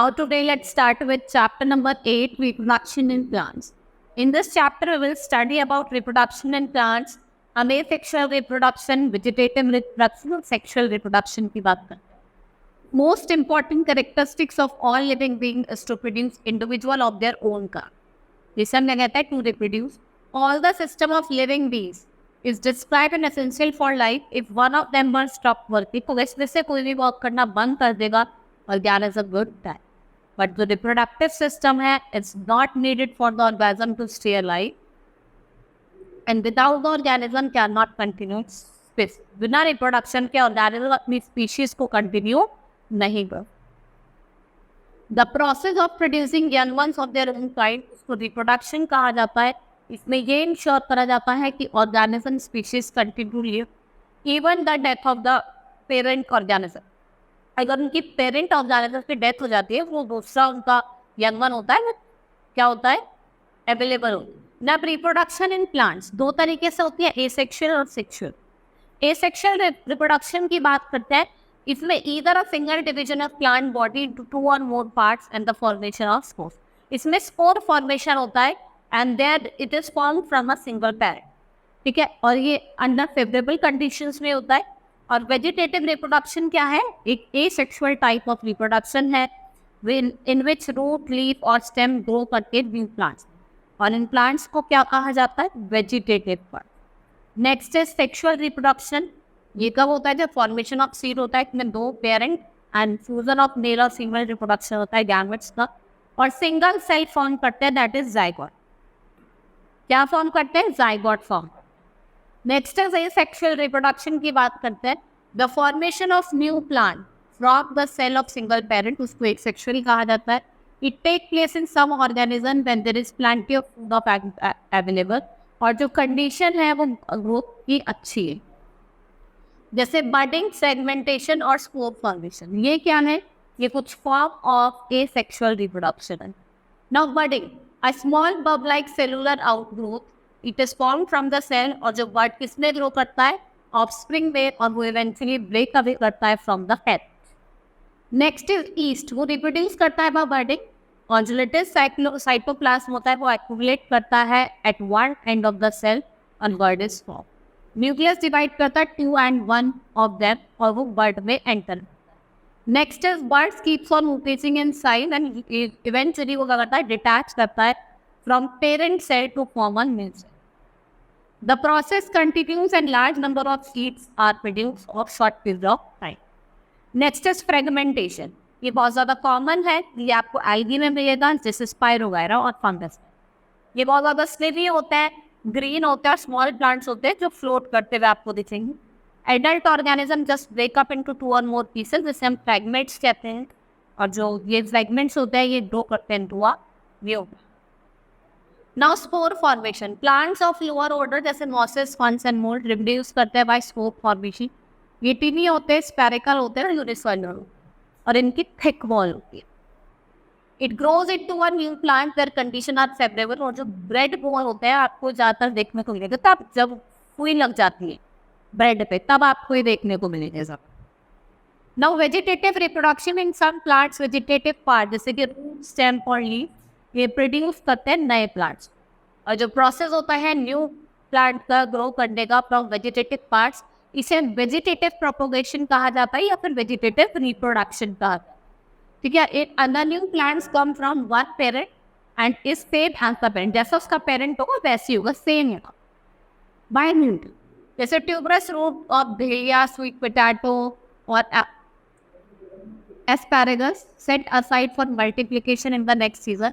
Now today let's start with chapter number 8, reproduction in plants. In this chapter we will study about reproduction in plants, asexual reproduction, vegetative reproduction और sexual reproduction की बात करते हैं. Most important characteristics of all living beings is to produce individual of their own kind. जिसे हम कहते हैं to reproduce. All the system of living beings is described and essential for life. If one of them were stopped working, तो इसमें से कोई भी work करना बंद कर देगा, organism would die. But the reproductive system है, it's not needed for the organism to stay alive. And without the organism cannot continue species. बिना reproduction के organism अपनी species को continue नहीं कर. The process of producing young ones of their own kind, उसको reproduction कहा जाता है. इसमें ये इंश्योर करा जाता है कि organism species continue live even the death of the parent organism. अगर उनकी पेरेंट ऑर्गेनिज्म की डेथ हो जाती है, वो दूसरा उनका यंग वन होता है, क्या होता है, अवेलेबल होता है. ना रिप्रोडक्शन इन प्लांट्स दो तरीके से होती है, एसेक्सुअल और सेक्सुअल. एसेक्सुअल रिप्रोडक्शन की बात करते हैं, इसमें either a single division of plant body into 2 और more parts and the formation of spores. इसमें स्पोर फॉर्मेशन होता है and there it is form from a single parent. ठीक है, और ये अंडर फेवरेबल कंडीशंस में होता है. और वेजिटेटिव रिप्रोडक्शन क्या है, एक एसेक्सुअल टाइप ऑफ रिप्रोडक्शन है इन विच रूट, लीफ और स्टेम ग्रो करके न्यू प्लांट्स. और इन प्लांट्स को क्या कहा जाता है, वेजिटेटिव पार्ट. नेक्स्ट है सेक्सुअल रिप्रोडक्शन. ये कब होता है, जब फॉर्मेशन ऑफ सीड होता है, इसमें दो parent and fusion of male और फीमेल रिप्रोडक्शन होता है गैमेट्स का. और सिंगल सेल फॉर्म करते हैं, दैट इज जाइगोट. क्या फॉर्म करते हैं, जाइगोट फॉर्म. नेक्स्ट है सेक्सुअल रिप्रोडक्शन की बात करते हैं. The formation of new plant from the cell of single parent, उसको एक सेक्सुअली कहा जाता है. It take place in some organism when there is plenty of food of available. और जो कंडीशन है वो ग्रोथ की अच्छी है, जैसे बडिंग, सेगमेंटेशन और स्पोर फॉर्मेशन. ये क्या है, ये कुछ form of a sexual reproduction है. नाउ बडिंग, अ स्मॉल बब like cellular outgrowth, it is form from the cell. और जो बर्ड किसमें ग्रो करता है, ऑफस्प्रिंग में, और वो इवेंचुअली ब्रेक अवे करता है from the head. Next is east, वो रिप्रोड्यूस करता है बाय बर्डिंग. और जो लेटेस्ट साइटोप्लाज्म होता है वो एक्यूमुलेट करता है at one end of the cell और bud is form. Nucleus divide करता है 2 and 1 ऑफ देम और वो बर्ड में enter. Next is birds keeps on rotating in size and eventually वो क्या करता है, डिटैच करता है from parent cell to form one new cell. The process continues and large number of seeds are produced of short period of time. Next is fragmentation. ये बहुत ज़्यादा common है, ये आपको algae में मिलेगा, जैसे स्पाइरोगायरा और फंगस. ये बहुत ज़्यादा स्लिवी होता है, ग्रीन होता है, स्मॉल प्लांट्स होते हैं जो फ्लोट करते हुए आपको दिखेंगे. Adult organism just break up into 2 or more pieces, जिसे हम फ्रैगमेंट्स कहते हैं. और जो ये फ्रैगमेंट्स होते हैं ये ग्रो करते हैं into a new. Now spore formation. Plants of lower order जैसे mosses, fungi and mold reproduce करते हैं बाय स्पोर फॉर्मेशन. ये टिनी होते हैं, स्पेरिकल होते हैं, यूनिसेलुलर, और इनकी थिक वॉल होती है. It grows into a new plant where condition are favourable. और जो ब्रेड बोल होते हैं आपको ज़्यादातर देखने को मिलेगा, तब जब सुई लग जाती है ब्रेड पे, तब आपको ये देखने को मिलेगा. Now vegetative reproduction. In some plants vegetative part जैसे कि रूट, स्टेम और लीफ ये प्रोड्यूस करते हैं नए प्लांट्स. और जो प्रोसेस होता है न्यू प्लांट का ग्रो करने का फ्रॉम वेजिटेटिव पार्ट्स, इसे वेजिटेटिव प्रोपोगेशन कहा जाता है या फिर वेजिटेटिव रिप्रोडक्शन कहा जाता है. ठीक है, एक other new plants come from one parent and is same as the parent. जैसा उसका पेरेंट होगा वैसे ही होगा, सेम होगा बाय न्यू. जैसे ट्यूबरस रूट ऑफ भेलिया, स्वीट पोटैटो और asparagus set aside for multiplication in the next season.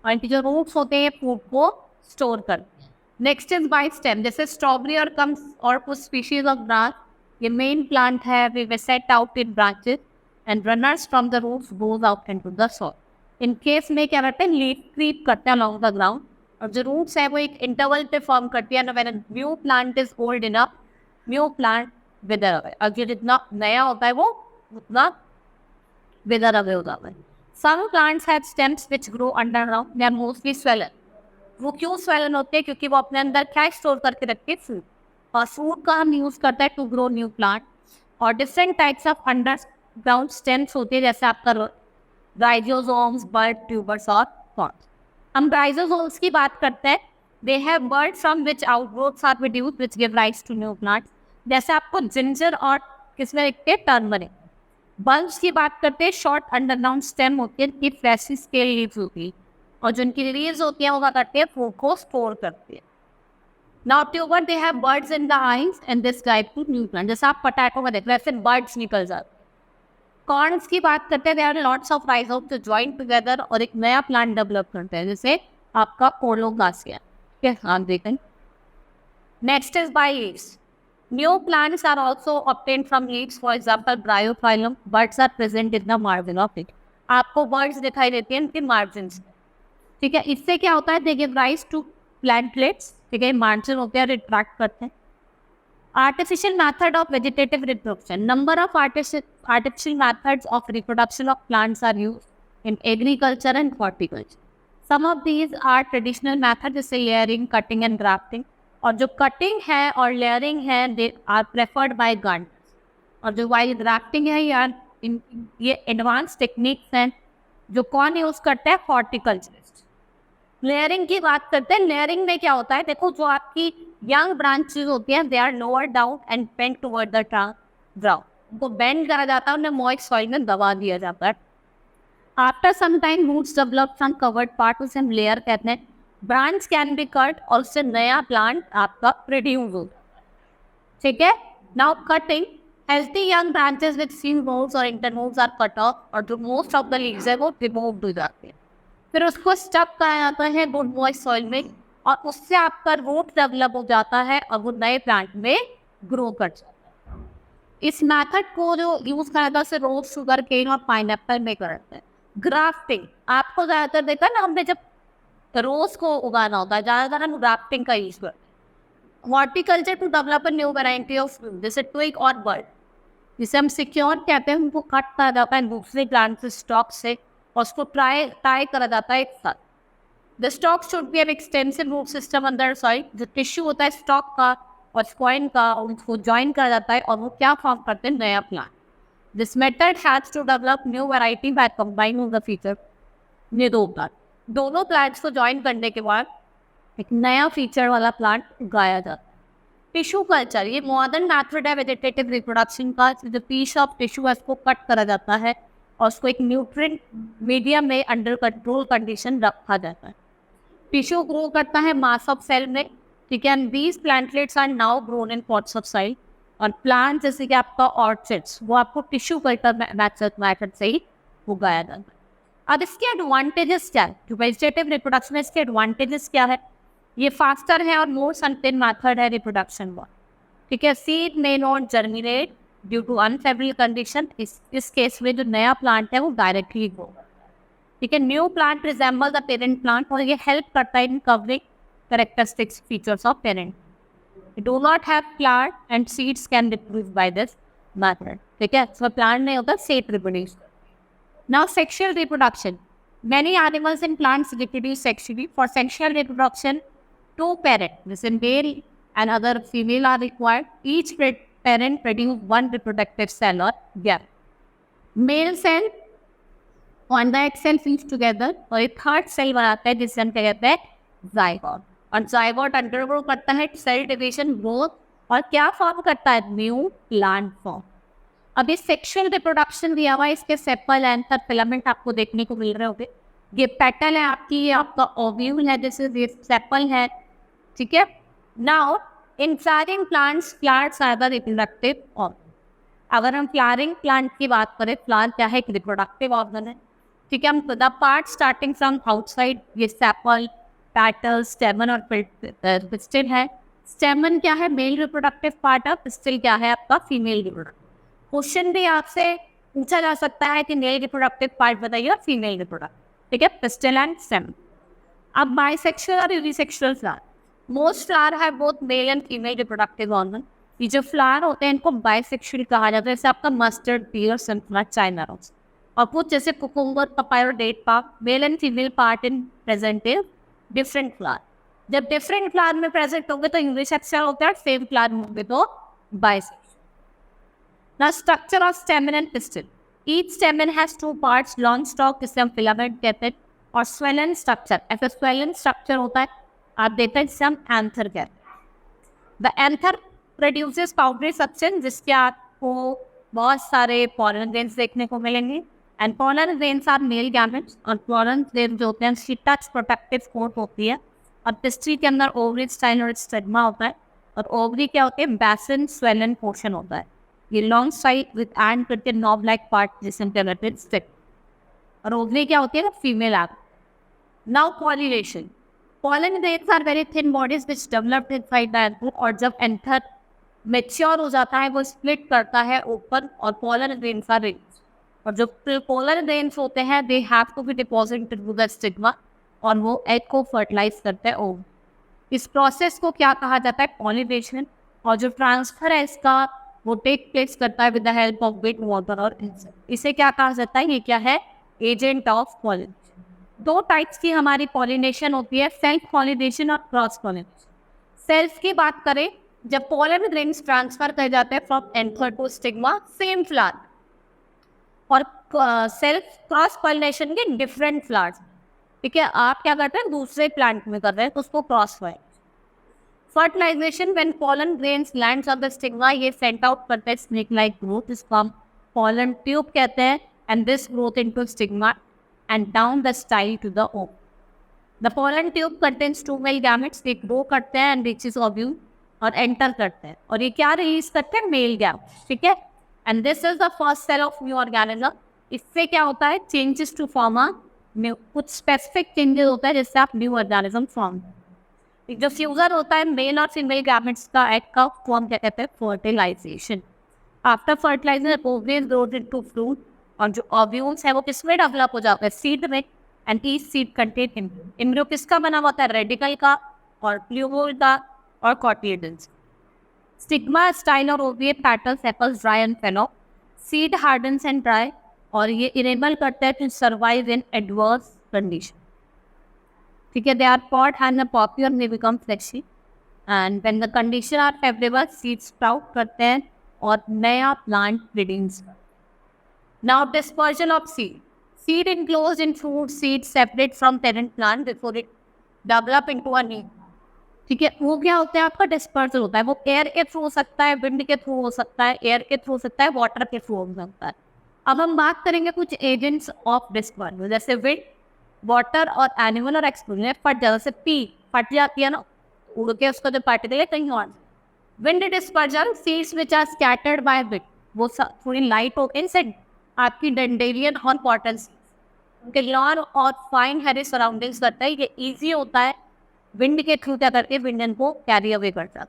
और इनके जो रूट्स होते हैं फूड को स्टोर करते हैं. नेक्स्ट इज बाय स्टेम, जैसे स्ट्रॉबेरी और कम्स और कुछ स्पीशीज ऑफ ग्रास. ये मेन प्लांट है, we set out in branches and runners from the roots goes out into the soil. In case में क्या करते हैं, लीफ क्रीप करते हैं अलोंग द ग्राउंड. और जो रूट्स है वो एक इंटरवल पे फॉर्म करती है. When new plant is old enough, new plant विदर away. और जितना नया होता है वो उतना विदर अवे होता है. Some plants have stems which grow underground. They are mostly swollen. वो क्यों swollen होते हैं, क्योंकि वो अपने अंदर क्या स्टोर करके रखते हैं, फूड. और फूड का हम यूज़ करते हैं टू ग्रो न्यू प्लांट. और different types of underground stems होते हैं, जैसे आपका राइजोसोम्स, बड, ट्यूबर्स और कॉर्म्स। हम राइजोसोम्स की बात करते हैं। They have bird from which outgrowths are produced which give rise to new plants. जैसे आपको जिंजर और किसमें दिखते हैं, टर्मरिक। बल्ब्स की बात करते हैं, शॉर्ट अंडरग्राउंड स्टेम होती है, इनकी फ्लैशी स्केल लीव्स होती है, और जो इनकी लीव्स होती हैं वो क्या करती है, फूड को स्टोर करती है। Now tuber they have birds in the eyes and this guide to new plant. जैसे आप पोटैटो में देख रहे हैं, ऐसे बर्ड्स निकल जाते हैं। कॉर्न्स की बात करते हैं, there are lots of rhizomes जो जॉइन टुगेदर और एक नया प्लांट डेवलप करते हैं, जैसे आपका कोलोकासिया। ठीक है, आप देखें। Next is by leaves. New plants are also obtained from leaves, for example, bryophyllum. Buds are present in the margin of it. आपको birds दिखाई देती हैं इनके margins। ठीक है, इससे क्या होता है, they give rise to plantlets। ठीक है, margin होते हैं, retract करते हैं। Artificial method of vegetative reproduction. Number of artificial methods of reproduction of plants are used in agriculture and horticulture. Some of these are traditional methods, जैसे layering, cutting and grafting। और जो cutting है और layering है they are preferred by gardeners, और जो while grafting है यार ये एडवांस टेक्निक्स हैं जो कौन यूज़ करता है, हॉर्टिकल्चरिस्ट। लेयरिंग की बात करते हैं। लेयरिंग में क्या होता है, देखो जो आपकी यंग ब्रांचेस होती हैं they are lower down and bend toward the ground, उनको बेंड करा जाता है, उन्हें मॉइस्ट सॉइल में दबा दिया जाता है। After some time roots develop from covered part, उसे हम लेयर कहते हैं। ब्रांच कैन बी कट और उससे नया प्लांट आपका प्रोड्यूस होगा। ठीक है, now cutting. Healthy young branches with seen nodes और इंटरनोड्स आर कट ऑफ, और जो मोस्ट ऑफ द लीव्स है वो रिमूव हो जाते हैं। फिर उसको स्टक करा जाता है गुड मॉइस्ट सॉइल में, और उससे आपका रूट डेवलप हो जाता है और वो नए प्लांट में ग्रो कर जाता है। इस मेथड को जो यूज करा जाता है रोज, शुगर केन और पाइनएप्पल में करते हैं। ग्राफ्टिंग आपको ज़्यादातर देखा ना, हमने जब रोज को उगाना होता है ज़्यादातर हम ग्राफ्टिंग का यूज करते हैं। Horticulture to develop a new variety of fruit, जैसे ट्विग और बर्ड, जिसे हम सिक्योर कहते हैं, उनको कट करा जाता है दूसरे प्लांट से, स्टॉक से, और उसको टाई करा जाता है एक साथ। The stock should be an extensive root system under soil. जो टिश्यू होता है स्टॉक का और स्क्वाइन का, उनको ज्वाइन करा जाता है और वो क्या फॉर्म करते हैं, नया plant. This method has to develop new variety by combining the feature. ये दो प्लांट, दोनों प्लांट्स को ज्वाइन करने के बाद एक नया फीचर वाला प्लांट उगाया जाता है। टिश्यू कल्चर, ये मॉडर्न मेथड है वेजिटेटिव रिप्रोडक्शन का। जो पीस ऑफ टिश्यू है उसको कट करा जाता है और उसको एक न्यूट्रिएंट मीडियम में अंडर कंट्रोल कंडीशन रखा जाता है। टिश्यू ग्रो करता है मास ऑफ सेल में। ठीक है, and these plantlets are now grown in pots of soil. और प्लांट जैसे कि आपका ऑर्चिड्स, वो आपको टिश्यू कल्चर मेथड से ही उगाया जाता है। अब इसके एडवांटेजेस क्या है, जो वेजिटेटिव रिप्रोडक्शन है इसके एडवांटेजेस क्या है, ये फास्टर है और मोर सर्टेन मेथड है रिप्रोडक्शन का। ठीक है, seed may not germinate due to unfavourable condition. इस केस में जो नया प्लांट है वो डायरेक्टली ग्रो। ठीक है, new plant resemble the parent plant, और ये हेल्प करता है इन covering characteristics features of parent. Do not have plant and seeds can reproduce by this method. ठीक है, इसमें प्लांट नहीं होता, seed reproduce. Now, sexual reproduction. Many animals and plants reproduce sexually. For sexual reproduction, two parents, this is male and other female, are required. Each parent produces one reproductive cell or gap. Male cell on the egg cell fuse together और एक third cell बनाता है जिसे हम कहते हैं zygote. और zygote undergo करता है सेल डिवीजन, ग्रोथ, और क्या फॉर्म करता है, न्यू प्लांट फॉर्म। अभी सेक्सुअल रिप्रोडक्शन दिया हुआ है, इसके सेपल एंथर फिलामेंट आपको देखने को मिल रहे होंगे। ये पेटल है आपकी, ये आपका ओव्यूल है, जैसे ये सेपल है। ठीक है, now in flowering plants are the reproductive organ. अगर हम फ्लावरिंग प्लांट की बात करें, फ्लावर क्या है, एक रिप्रोडक्टिव ऑर्गन है। ठीक है, हम the part starting from outside, ये सेपल, पेटल, स्टेमन और पिस्टिल है। स्टेमन क्या है, मेल रिप्रोडक्टिव पार्ट है, पिस्टिल क्या है आपका, फीमेल रिप्रोडक्टिव। क्वेश्चन भी आपसे पूछा जा सकता है कि मेल रिप्रोडक्टिव पार्ट बताइए और फीमेल रिप्रोडक्टिव। ठीक है, पिस्टिल एंड स्टेम। अब बाइसेक्सुअल और यूनिसेक्सुअल फ्लावर, मोस्ट फ्लावर है both male and female reproductive organ. ये जो फ्लावर होते हैं इनको बाइसेक्सुअल कहा जाता है, जैसे आपका mustard, pear, sunflower, China rose. और कुछ जैसे कुकुम्बर, पपाया और date palm, male and female part in present in different flower. जब डिफरेंट फ्लावर में प्रेजेंट होंगे तो यूनिसेक्सुअल होते हैं, सेम फ्लावर में होंगे तो bisexual. Now, structure of stamen and pistil. Each स्टेमन has two parts, long stock जिसे हम फिलामेंट कहते हैं, और स्वेलन स्ट्रक्चर, ऐसा स्वेलन स्ट्रक्चर होता है आप देखते हैं जिसे हम एंथर कहते हैं। The anther produces powdery substance जिसके आपको बहुत सारे पॉलन ग्रेन्स देखने को मिलेंगे, and pollen grains are male gametes, और पॉलन ग्रेन जो होते हैं उसकी टच प्रोटेक्टिव कोट होती है, और टेस्टी के अंदर ओवरी स्टाइल और स्टिग्मा होता है, और ओवरी क्या होते हैं बैसन स्वेलन पोर्शन होता है, ये लॉन्ग साइड विद एंड करके नॉब लाइक पार्ट जिसे हम कहते हैं स्टिक, और ओवरी क्या होती है ना female egg. Now pollination, pollen grains are very thin bodies which developed inside the anther, और जब एंथर मेच्योर हो जाता है वो स्प्लिट करता है ओपन, और pollen grains are rings, और जो pollen grains होते हैं they have to be deposited into the stigma, और वो एग को फर्टिलाइज करते हैं ओव। इस प्रोसेस को क्या कहा जाता है पॉलिनेशन, और जो ट्रांसफर है इसका वो टेक प्लेस करता है with the help of wind, water और इंसेक्ट। इसे क्या कहा जाता है, ये क्या है एजेंट ऑफ पॉलिनेशन। दो टाइप्स की हमारी पॉलिनेशन होती है, सेल्फ पॉलिनेशन और क्रॉस पॉलिनेशन। सेल्फ की बात करें जब पोलन ग्रेन्स ट्रांसफर कर जाते हैं from anther to stigma same flower, और सेल्फ क्रॉस पॉलिनेशन के डिफरेंट फ्लावर्स, ठीक है, आप क्या करते हैं दूसरे प्लांट में कर रहे हैं तो उसको cross fertilisation when pollen grains lands on the stigma, ये सेंट आउट करते हैं स्नेक लाइक ग्रोथ, इसको हम पोलन ट्यूब कहते हैं, and this growth into stigma and down the style to the ovum. The pollen tube contains two male gametes, they grow करते हैं and reaches ovule और enter करते हैं, और ये क्या रिलीज करते हैं मेल gametes, ठीक है, and this is the first cell of new organism। इससे क्या होता है changes to form a new, कुछ specific changes होता है जिससे आप new organism form। जो फ्यूजन होता है मेल और फीमेल gametes का एग का फॉर्म क्या कहते हैं fertilisation. After fertilisation ovaries growth into fruit, और जो ओव्यूल्स है वो किसमें डेवलप हो जाता है सीड में, and each seed contain embryo. Embryo किसका बना हुआ होता है रेडिकल का और प्लूवोल का और कॉटिलिडन्स। स्टिग्मा स्टाइल और ovary petals sepals dry and फेनो, सीड हार्डन्स एंड ड्राई, और ये इनेबल करते हैं to survive in adverse condition, ठीक है, they are pot and the पॉप्यूर में become flexi, and when the condition are favourable seed sprout करते हैं और नया plant produce. Now dispersion of seed. Seed enclosed in fruit seeds separate from parent plant before it develop into a new, ठीक है, वो क्या होता है आपका डिस्पर्सल होता है, वो एयर के थ्रू हो सकता है, विंड के थ्रू हो सकता है, एयर के थ्रू हो सकता है, वाटर के थ्रू हो सकता है। अब हम बात करेंगे कुछ एजेंट्स ऑफ डिस्पर्सल, जैसे विंड, वाटर और एनिमल और एक्सप्लोजन। फट जाता से पी फट जाती है ना, उड़ के उसको जो पार्टिकल है कहीं और। Wind dispersion seeds which are scattered by wind, वो थोड़ी लाइट होकर इनसे आपकी डेंडेलियन और कॉटन उनके लॉन और फाइन हेरी सराउंडिंग्स करता है, ये इजी होता है विंड के थ्रू क्या करके विंड इनको कैरी अवे करता है।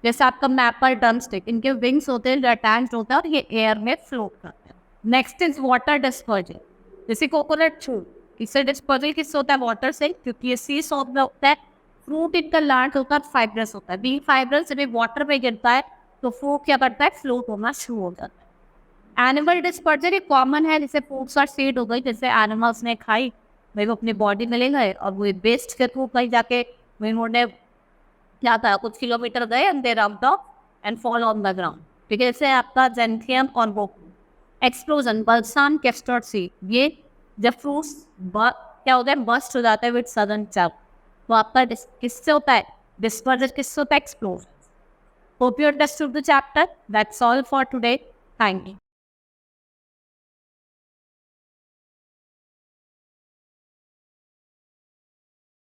जैसे आपका मैपर ड्रमस्टिक, इनके विंग्स होते हैं अटैच्ड होता है और ये एयर में फ्लोट करते हैं। नेक्स्ट इज वाटर डिस्पर्जन, जैसे कोकोनट छू, इससे डिस्पर्जन किससे होता है वाटर से, क्योंकि ये सी सॉफ्ट में होता है। फ्रूट इनका लार्ज होता है फाइब्रस होता है, बी फाइब्रस जब वाटर में गिरता है तो फ्रूट क्या करता है फ्लोट होना शुरू हो जाता है। एनिमल डिस्पर्जन एक कॉमन है, जैसे फूड्स और सीड हो गई, जैसे एनिमल्स ने खाई भाई वो अपनी बॉडी में ले गए और वो वेस्ट के थ्रू कहीं जाके उन्होंने क्या था कुछ किलोमीटर गए and they rubbed of and fall on the ground, ठीक है। जैसे आपका जेंथियम और वो एक्सप्लोजन बल्सान कैस्टर सी, ये जब फ्रूट्स क्या होता है बस्ट हो जाता है विद सडन चैप, तो आपका किससे होता है डिस्पर्जन, किससे होता है explosion. Hope you understood the chapter. That's all for today. Thank you.